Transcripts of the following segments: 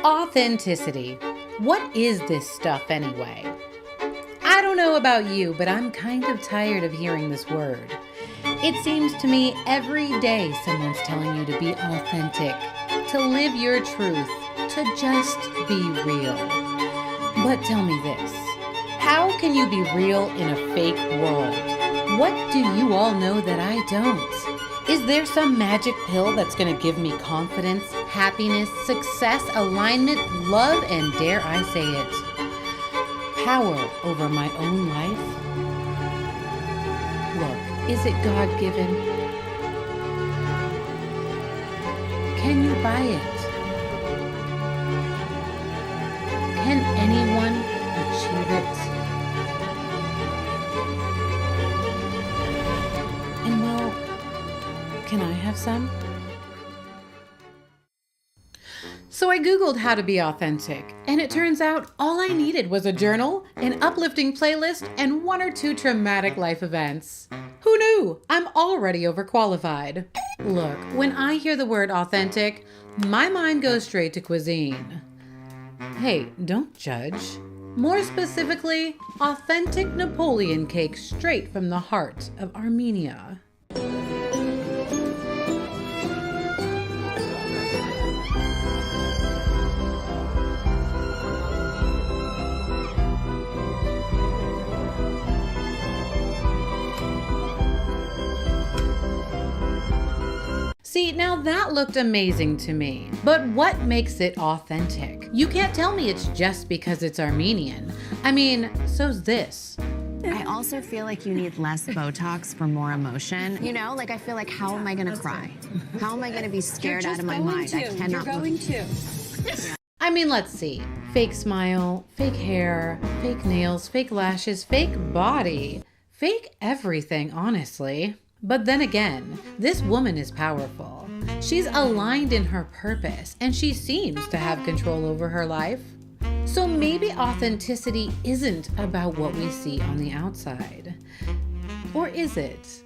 Authenticity. What is this stuff anyway? I don't know about you, but I'm kind of tired of hearing this word. It seems to me every day someone's telling you to be authentic, to live your truth, to just be real. But tell me this, how can you be real in a fake world? What do you all know that I don't? Is there some magic pill that's going to give me confidence, happiness, success, alignment, love, and dare I say it, power over my own life? Look, is it God-given? Can you buy it? Can anyone achieve it? And well, can I have some? So I Googled how to be authentic, and it turns out all I needed was a journal, an uplifting playlist, and 1 or 2 traumatic life events. Who knew? I'm already overqualified. Look, when I hear the word authentic, my mind goes straight to cuisine. Hey, don't judge. More specifically, authentic Napoleon cake straight from the heart of Armenia. See, now that looked amazing to me. But what makes it authentic? You can't tell me it's just because it's Armenian. I mean, so's this. I also feel like you need less Botox for more emotion. You know, like I feel like, how am I gonna cry? How am I gonna be scared out of my mind? I cannot. You're going to. I mean, let's see. Fake smile, fake hair, fake nails, fake lashes, fake body. Fake everything, honestly. But then again, this woman is powerful. She's aligned in her purpose, and she seems to have control over her life. So maybe authenticity isn't about what we see on the outside. Or is it?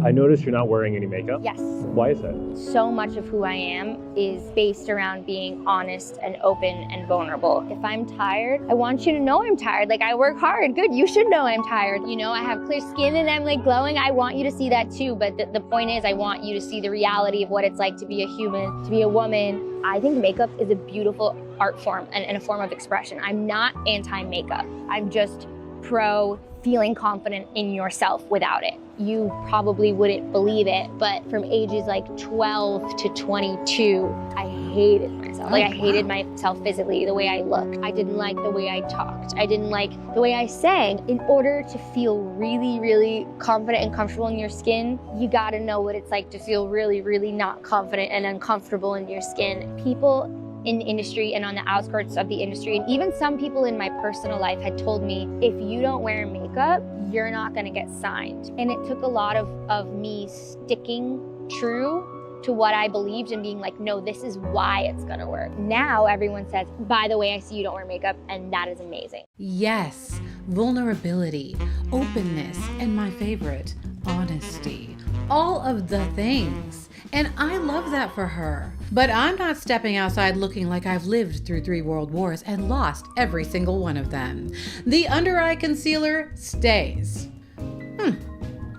I noticed you're not wearing any makeup. Yes. Why is that? So much of who I am is based around being honest and open and vulnerable. If I'm tired, I want you to know I'm tired. Like, I work hard. Good, you should know I'm tired. You know, I have clear skin and I'm like glowing. I want you to see that too. But the point is, I want you to see the reality of what it's like to be a human, to be a woman. I think makeup is a beautiful art form and a form of expression. I'm not anti-makeup. I'm just pro feeling confident in yourself without it. You probably wouldn't believe it, but from ages like 12 to 22, I hated myself. I hated myself physically, the way I looked. I didn't like the way I talked. I didn't like the way I sang. In order to feel really, really confident and comfortable in your skin, you gotta know what it's like to feel really, really not confident and uncomfortable in your skin. People in the industry and on the outskirts of the industry, and even some people in my personal life had told me, if you don't wear makeup, you're not gonna get signed. And it took a lot of me sticking true to what I believed and being like, no, this is why it's gonna work. Now everyone says, by the way, I see you don't wear makeup, and that is amazing. Yes, vulnerability, openness, and my favorite, honesty. All of the things. And I love that for her. But I'm not stepping outside looking like I've lived through 3 world wars and lost every single one of them. The under eye concealer stays.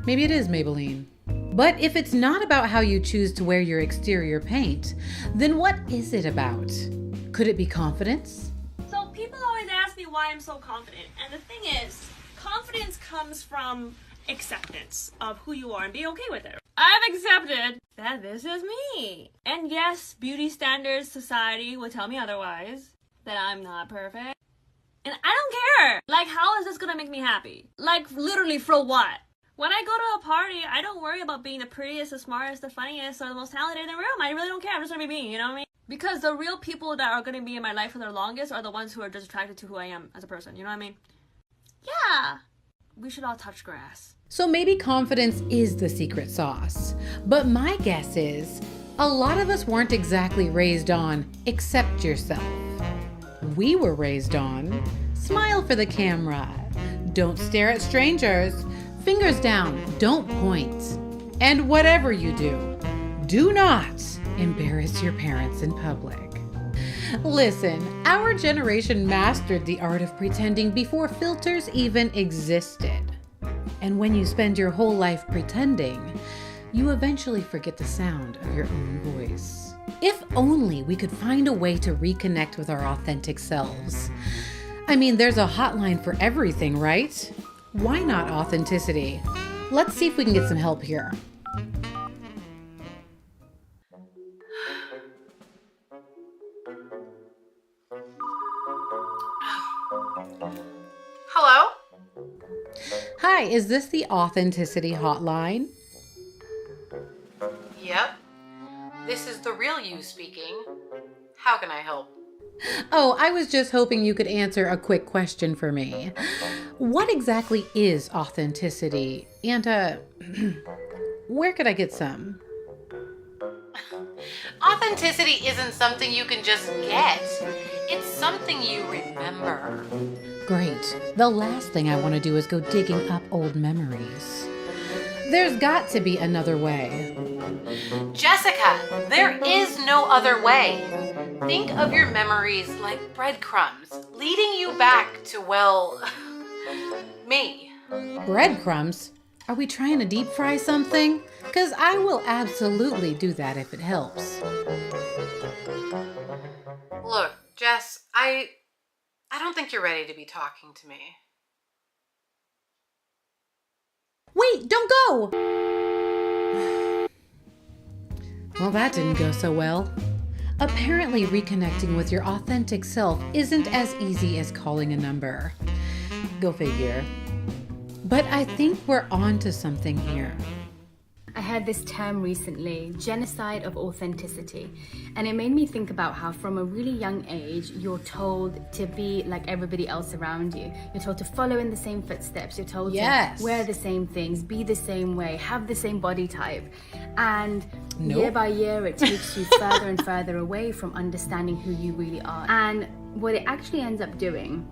Maybe it is Maybelline. But if it's not about how you choose to wear your exterior paint, then what is it about? Could it be confidence? So people always ask me why I'm so confident. And the thing is, confidence comes from acceptance of who you are and being okay with it. I've accepted that this is me. And yes, beauty standards society will tell me otherwise, that I'm not perfect. And I don't care. Like, how is this gonna make me happy? Like, literally, for what? When I go to a party, I don't worry about being the prettiest, the smartest, the funniest, or the most talented in the room. I really don't care. I'm just gonna be me, you know what I mean? Because the real people that are gonna be in my life for the longest are the ones who are just attracted to who I am as a person, you know what I mean? Yeah. We should all touch grass. So maybe confidence is the secret sauce. But my guess is, a lot of us weren't exactly raised on, accept yourself. We were raised on, smile for the camera, don't stare at strangers, fingers down, don't point. And whatever you do, do not embarrass your parents in public. Listen, our generation mastered the art of pretending before filters even existed. And when you spend your whole life pretending, you eventually forget the sound of your own voice. If only we could find a way to reconnect with our authentic selves. I mean, there's a hotline for everything, right? Why not authenticity? Let's see if we can get some help here. Hello? Hi, is this the authenticity hotline? Yep. This is the real you speaking. How can I help? Oh, I was just hoping you could answer a quick question for me. What exactly is authenticity? And, where could I get some? Authenticity isn't something you can just get. It's something you remember. Great. The last thing I want to do is go digging up old memories. There's got to be another way. Jessica, there is no other way. Think of your memories like breadcrumbs, leading you back to, well, me. Breadcrumbs? Are we trying to deep fry something? Because I will absolutely do that if it helps. Look, Jess, I don't think you're ready to be talking to me. Wait, don't go! Well, that didn't go so well. Apparently, reconnecting with your authentic self isn't as easy as calling a number. Go figure. But I think we're on to something here. I heard this term recently, genocide of authenticity. And it made me think about how from a really young age, you're told to be like everybody else around you. You're told to follow in the same footsteps. You're told to wear the same things, be the same way, have the same body type. And year by year, it takes you further and further away from understanding who you really are. And what it actually ends up doing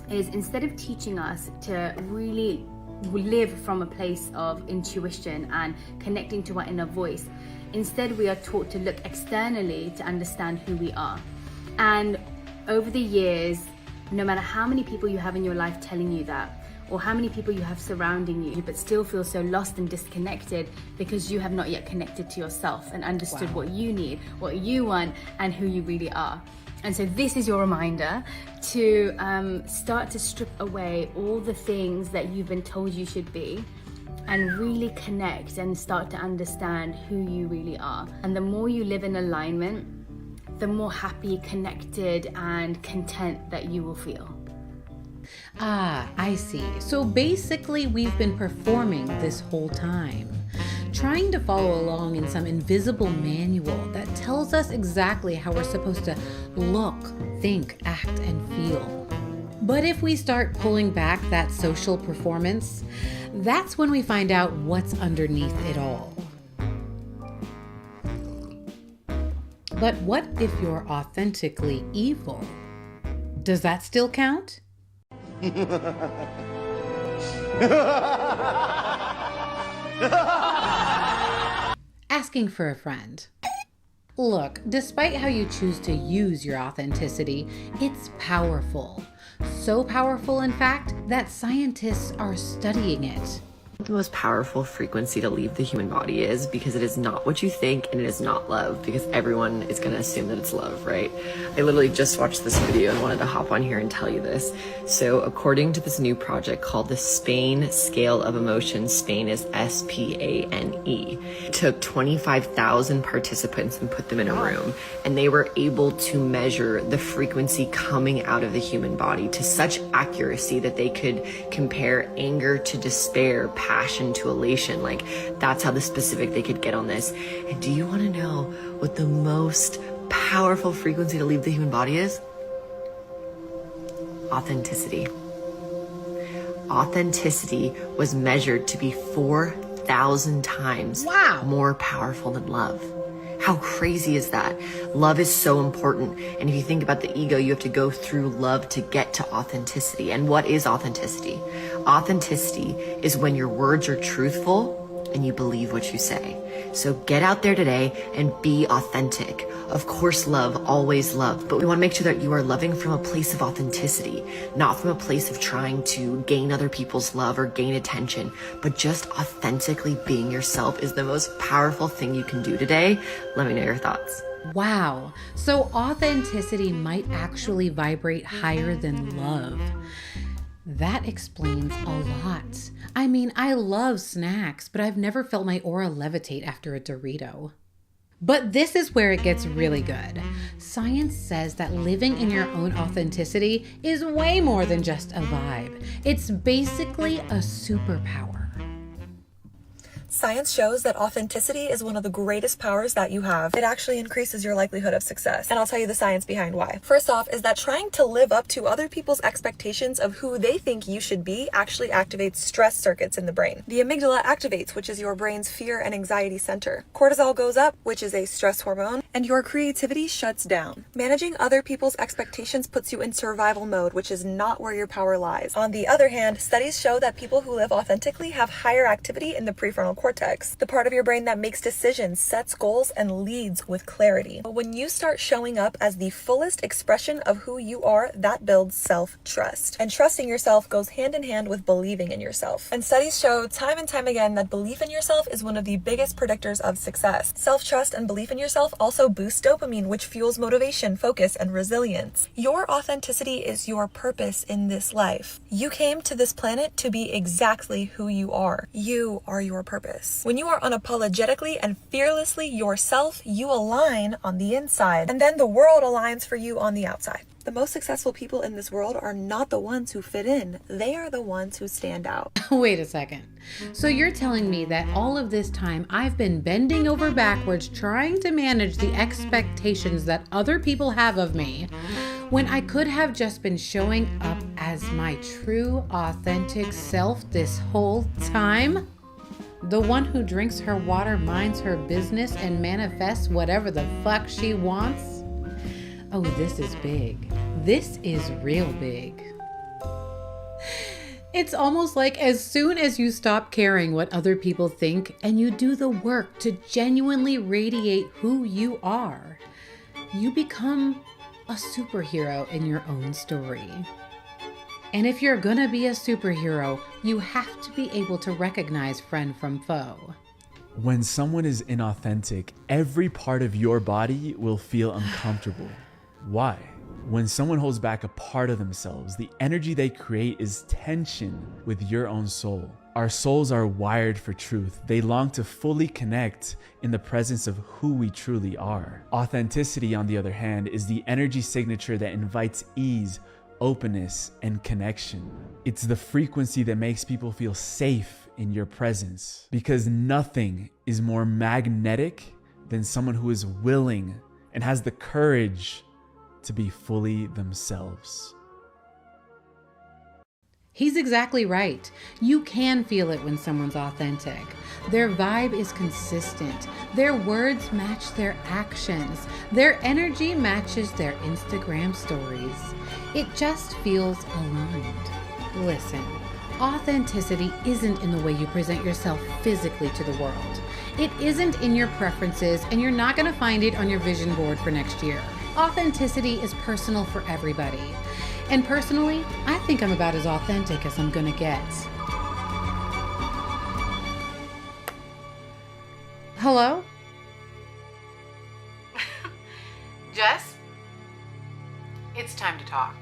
is instead of teaching us to really live from a place of intuition and connecting to our inner voice, instead we are taught to look externally to understand who we are. And over the years, no matter how many people you have in your life telling you that, or how many people you have surrounding you, but still feel so lost and disconnected because you have not yet connected to yourself and understood what you need, what you want, and who you really are. And so this is your reminder to start to strip away all the things that you've been told you should be and really connect and start to understand who you really are. And the more you live in alignment, the more happy, connected, and content that you will feel. Ah, I see. So basically, we've been performing this whole time, trying to follow along in some invisible manual that tells us exactly how we're supposed to look, think, act, and feel. But if we start pulling back that social performance, that's when we find out what's underneath it all. But what if you're authentically evil? Does that still count? Asking for a friend. Look, despite how you choose to use your authenticity, it's powerful. So powerful, in fact, that scientists are studying it. The most powerful frequency to leave the human body is because it is not what you think and it is not love, because everyone is going to assume that it's love, right? I literally just watched this video and wanted to hop on here and tell you this. So according to this new project called the Spain Scale of Emotions, Spain is S-P-A-N-E, it took 25,000 participants and put them in a room, and they were able to measure the frequency coming out of the human body to such accuracy that they could compare anger to despair, passion to elation. Like, that's how the specific they could get on this. And do you want to know what the most powerful frequency to leave the human body is? Authenticity. Authenticity was measured to be 4,000 times more powerful than love. How crazy is that? Love is so important. And if you think about the ego, you have to go through love to get to authenticity. And what is authenticity? Authenticity is when your words are truthful and you believe what you say. So get out there today and be authentic. Of course, love, always love, but we want to make sure that you are loving from a place of authenticity, not from a place of trying to gain other people's love or gain attention, but just authentically being yourself is the most powerful thing you can do today. Let me know your thoughts. Wow. So authenticity might actually vibrate higher than love. That explains a lot. I mean, I love snacks, but I've never felt my aura levitate after a Dorito. But this is where it gets really good. Science says that living in your own authenticity is way more than just a vibe. It's basically a superpower. Science shows that authenticity is one of the greatest powers that you have. It actually increases your likelihood of success. And I'll tell you the science behind why. First off is that trying to live up to other people's expectations of who they think you should be actually activates stress circuits in the brain. The amygdala activates, which is your brain's fear and anxiety center. Cortisol goes up, which is a stress hormone, and your creativity shuts down. Managing other people's expectations puts you in survival mode, which is not where your power lies. On the other hand, studies show that people who live authentically have higher activity in the prefrontal cortex, the part of your brain that makes decisions, sets goals, and leads with clarity. When you start showing up as the fullest expression of who you are, that builds self-trust. And trusting yourself goes hand in hand with believing in yourself. And studies show time and time again that belief in yourself is one of the biggest predictors of success. Self-trust and belief in yourself also boost dopamine, which fuels motivation, focus, and resilience. Your authenticity is your purpose in this life. You came to this planet to be exactly who you are. You are your purpose. When you are unapologetically and fearlessly yourself, you align on the inside, and then the world aligns for you on the outside. The most successful people in this world are not the ones who fit in. They are the ones who stand out. Wait a second. So you're telling me that all of this time I've been bending over backwards trying to manage the expectations that other people have of me, when I could have just been showing up as my true, authentic self this whole time? The one who drinks her water, minds her business, and manifests whatever the fuck she wants? Oh, this is big. This is real big. It's almost like as soon as you stop caring what other people think and you do the work to genuinely radiate who you are, you become a superhero in your own story. And if you're gonna be a superhero, you have to be able to recognize friend from foe. When someone is inauthentic, every part of your body will feel uncomfortable. Why? When someone holds back a part of themselves, the energy they create is tension with your own soul. Our souls are wired for truth. They long to fully connect in the presence of who we truly are. Authenticity, on the other hand, is the energy signature that invites ease, openness, and connection. It's the frequency that makes people feel safe in your presence, because nothing is more magnetic than someone who is willing and has the courage to be fully themselves. He's exactly right. You can feel it when someone's authentic. Their vibe is consistent. Their words match their actions. Their energy matches their Instagram stories. It just feels aligned. Listen, authenticity isn't in the way you present yourself physically to the world. It isn't in your preferences, and you're not going to find it on your vision board for next year. Authenticity is personal for everybody. And personally, I think I'm about as authentic as I'm gonna get. Hello? Jess? It's time to talk.